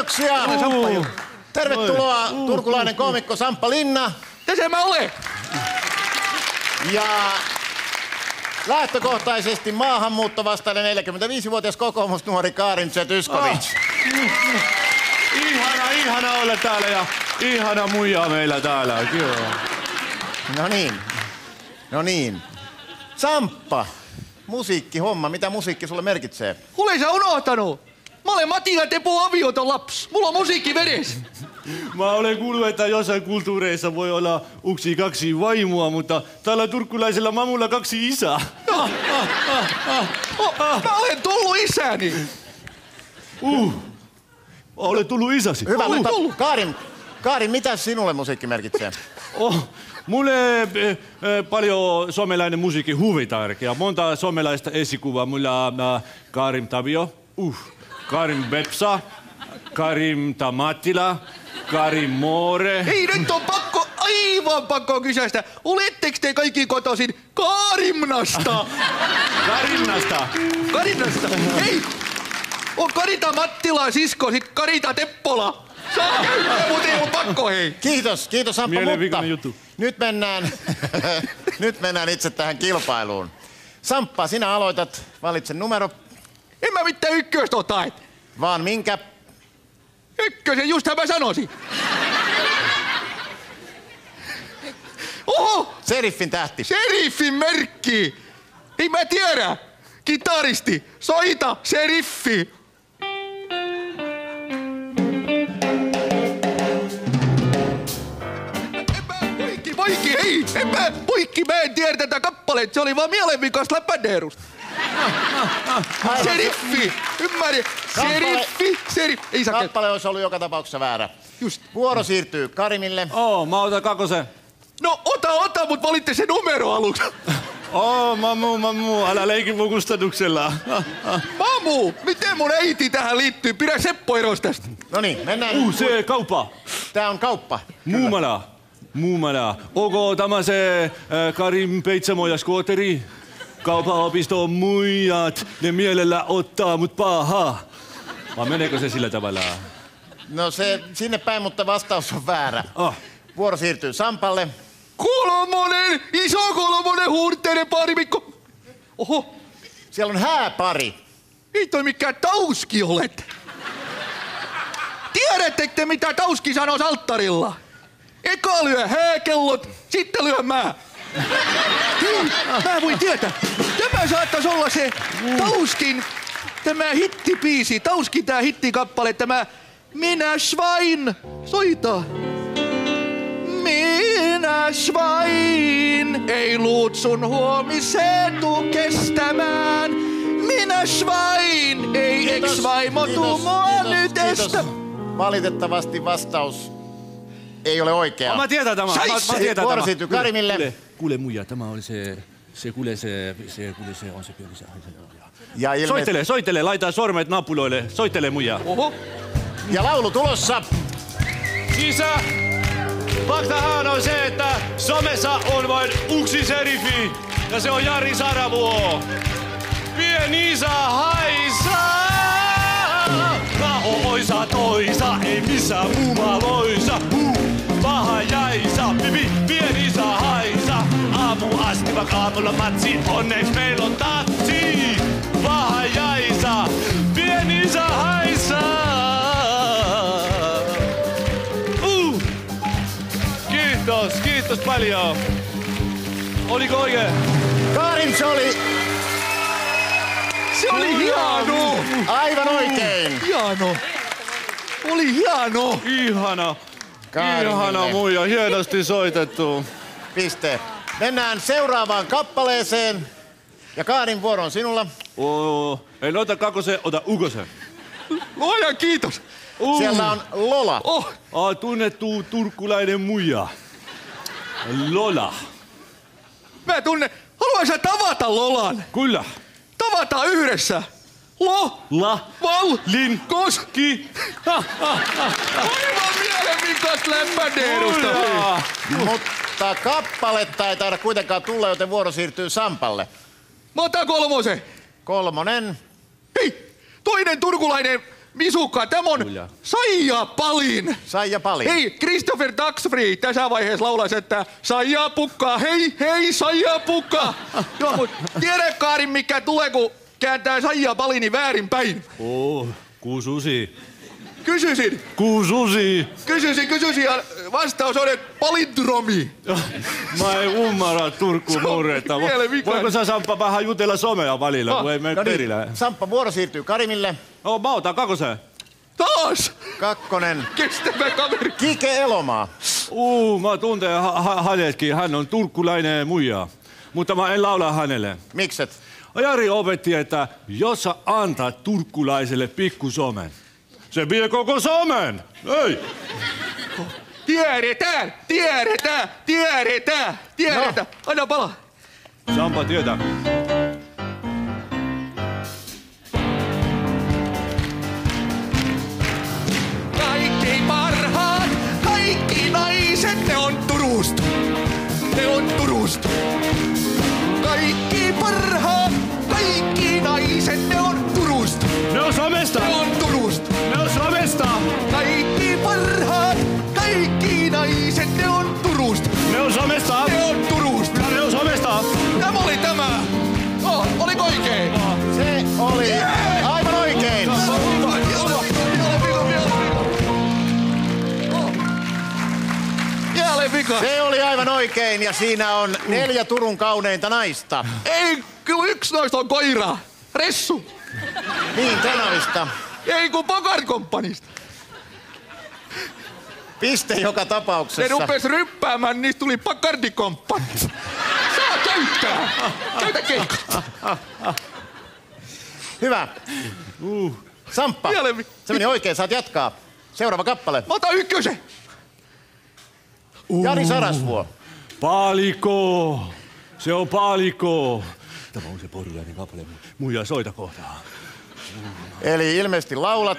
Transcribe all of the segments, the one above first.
Kiitoksia! Tervetuloa turkulainen koomikko Samppa Linna. Tässä mä olen! Ja lähtökohtaisesti maahanmuuttovastainen 45-vuotias kokoomusnuori Karin Zetyskovits. Ihana olla täällä ja ihana muija meillä täällä. Kyllä. No niin. Samppa, musiikkihomma. Mitä musiikki sulle merkitsee? Ole sä unohtanut? Mä olen Matti ja Teppo avioton lapsi. Mulla on musiikki vedessä. Mä olen kuullut, että jossain kulttuureissa voi olla kaksi vaimoa, mutta täällä turkkulaisella mamulla 2 isää. Mä olen tullut isäni. Olet tullut isäsi. Hyvä, mutta Karin, mitä sinulle musiikki merkitsee? Mulle paljon suomalainen musiikki huvitärkeä. Monta suomalaista esikuvaa. Mulla on Karim Tavio, Karim Bepsa, Karim Tamattila, Karim Moore. Ei, nyt on aivan pakko kysästä. Oletteko te kaikki kotoisin Karimnasta? Karimnasta? Hei! On Karita Mattila sisko, sit Karita Teppola. Saa käyttää, mut ei oo pakko, hei. Kiitos Samppa, mutta juttu. nyt mennään itse tähän kilpailuun. Samppa, sinä aloitat. Valitse numero. En mä mitään ykköstä ota, et. Vaan minkä? Ykkösen, justhän mä sanoisin. Oho! Seriffin tähti. Seriffin merkki! Ei mä tiedä. Kitaristi, soita, seriffi. Mä en tiedä tätä kappaleet, se oli vaan mielenvikas läpändeerusta. Seriffi, ymmärrä. Seriffi. Ei saa Kappale olisi ollut joka tapauksessa väärä. Just. Vuoro siirtyy Karimille. Mä otan 2. No ota, mut valitte se numero aluksi. Mamu, älä leiki mun kustannuksella. Mamu, miten mun äiti tähän liittyy? Pidä Seppo eros tästä. No niin, mennään. Se kauppa. Tää on kauppa. Muumala. Onko tämä se Karim Peitsamo ja Skooteri? Kaupaopiston muijat, ne mielellä ottaa mut paha. Vai meneekö se sillä tavalla? No se sinne päin, mutta vastaus on väärä. Vuoro siirtyy Sampalle. Iso kolmonen, huurteinen paarimikko. Oho. Siellä on hääpari. Ei toi mikään Tauski olet. Tiedättekö te, mitä Tauski sanoo alttarilla? Eka lyö hääkellot, sitten lyö mä. Mä voin tietää. Tämä saattais olla se Tauskin, tämä hittibiisi, Tauskin tää hittikappale, tämä Minä Schwein. Soita. Minä Schwein, ei luut sun huomiseen tuu kestämään. Minä Schwein, ei ex-vaimo tuu mua nyt estä. Valitettavasti vastaus ei ole oikea. Mä tiedän tämän. Vuoro siirtyy Karimille. Kuule muija, tämä oli se on se pieni se. Ja Soittele, laita sormet napuloille. Soittele muija. Oho. Ja laulu tulossa. Isä, faktahan on se, että somessa on vain yksi seriffi. Ja se on Jari Saravuo. Pieni isä haisaa. Mä oisa toisa, ei missään muumaloisa. Paha jäisa, pieni isä haisa. Aamu asti, vaikka aamulla matsi, onneksi meillä on tatsi. Paha jäisa, pieni isä haisaa. Kiitos paljon. Oliko oikein? Karin, se oli hieno. aivan oikein. Hieno. Oli hieno. Ihana Karimille. muija, hienosti soitettu. Piste. Mennään seuraavaan kappaleeseen. Ja Karin vuoro on sinulla. En ota 2, ota 1. Luojan kiitos. Siellä on Lola. Tunnettu turkkulainen muija. Lola. Mä tunnen. Haluan sä tavata Lolan? Kyllä. Tavataan yhdessä. Val. Lin. Koski. Aivan mielenvikas läppädeerusta. Mutta kappaletta ei taida kuitenkaan tulla, joten vuoro siirtyy Sampalle. Mä otan 3. 3. Hei, toinen turkulainen Misuka, tämä on Saija Palin. Saija Palin. Hei, Christopher Taxfree tässä vaiheessa laulaisi, että Saija Pukka, hei Saija Pukka. Joo, mut tiedä Karin, mikä tulee, kun kääntää Saija Palini väärinpäin. Kuususi. Kysyisin ja vastaus on, että palindromi. Mä en ymmärrä Turku murretta. Voiko sä Samppa vähän jutella somea välillä, kun ei mene perillä? Samppa, vuoro siirtyy Karimille. Mä otan kakkosen. Taas! Kakkonen. Kestävä kaveri. Kike Elomaa. Mä tunnen hänetkin. Hän on turkkulainen muija. Mutta mä en laula hänelle. Mikset? Jari opetti, että jos sä antaa turkkulaiselle pikkusomen, se vie koko somen. Ei. Tiedetään. No. Anna palaa. Sampa tietää. Kaikki parhaat, kaikki naiset, ne on Turusta. Kaikki parhaat, kaikki naiset, ne on Turusta. Ne on somesta. Kaikki parhaat, kaikki naiset, ne on Turusta. Ne on somesta. Tämä oli tämä. Oliko oikein? Se oli aivan oikein. Jälleen vika. Se oli aivan oikein ja siinä on 4 Turun kauneinta naista. Ei, kyllä yksi noista on koira. Ressu. Niin, Tenavista. Ei, kun Bogart Companysta. Piste joka Ne tapauksessa. rupes ryppäämään, niistä tuli Bacardi Company. Saa käyttää. Käytä keikkaa. Hyvä. Samppa, Vielä se meni oikein, saat jatkaa. Seuraava kappale. Mä otan ykkösen. Jari Sarasvuo. Paalikko. Se on paalikko. Tämä on se porilainen kappale. Muija soita kohtaa. Eli ilmeisesti laulat.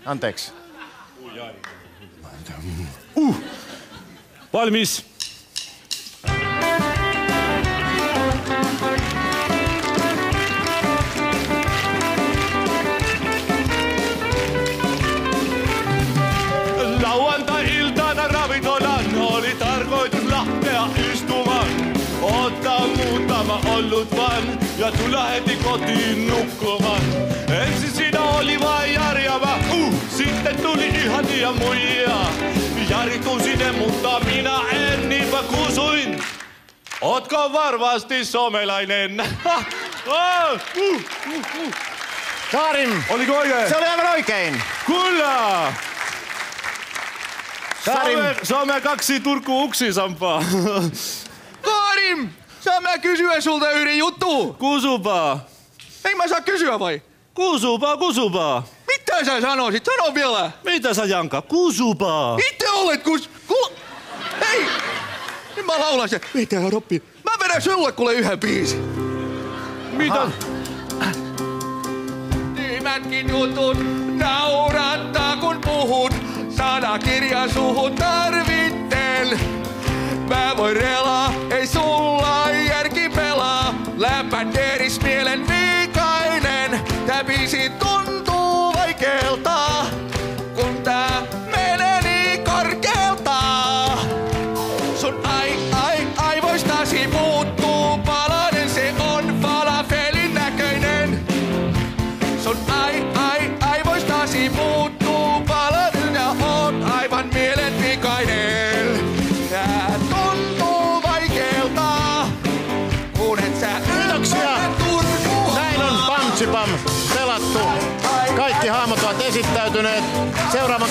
Anteeksi. Valmis. Lauantai-iltana ravintolan oli tarkoitus lähteä istumaan. Ottaa muutama ollut vaan ja tulla heti kotiin nukkumaan. Ensin siinä oli vain Jari ja mä, sitten tuli ihania muijia. Jari tuli sinne, mutta minä en, niinpä kusuin. Ootko varmasti somelainen? Karim. Oliko oikein? Se oli aivan oikein. Kyllä! Karim. Some 2 Turku uksi, Sampaa. Karim! Saan mä kysyä sulta yhden juttu? Kusupa. Ei mä saa kysyä vai? Kusupa. Mitä sä sanoisit? Sano vielä. Mitä sä Janka? Kusupa. Itse olet Hei! Nyt mä laulan sen. Mitä Roppi? Mä vedän sulle kuule yhden biisin. Mitä? Tyhmätkin jutut naurattaa kun puhut. Sanakirjan suhun tarvittel. Mä voin relaa, ei sulla järki pelaa. Läpänderis mielen vikainen. Tää biisi tuntuu vaikeelta, kun tää menee niin korkealta. Sun aivoistasi puuttuu palanen, se on falafelin näköinen. Sun aivoistasi puuttuu palanen ja oot aivan mielenvikainen. Tää tuntuu vaikeelta, kun et sä ymmärrä Turkua. Näin on Pam Tsi Pam pelattu. Kaikki hahmot ovat esittäytyneet. Seuraavan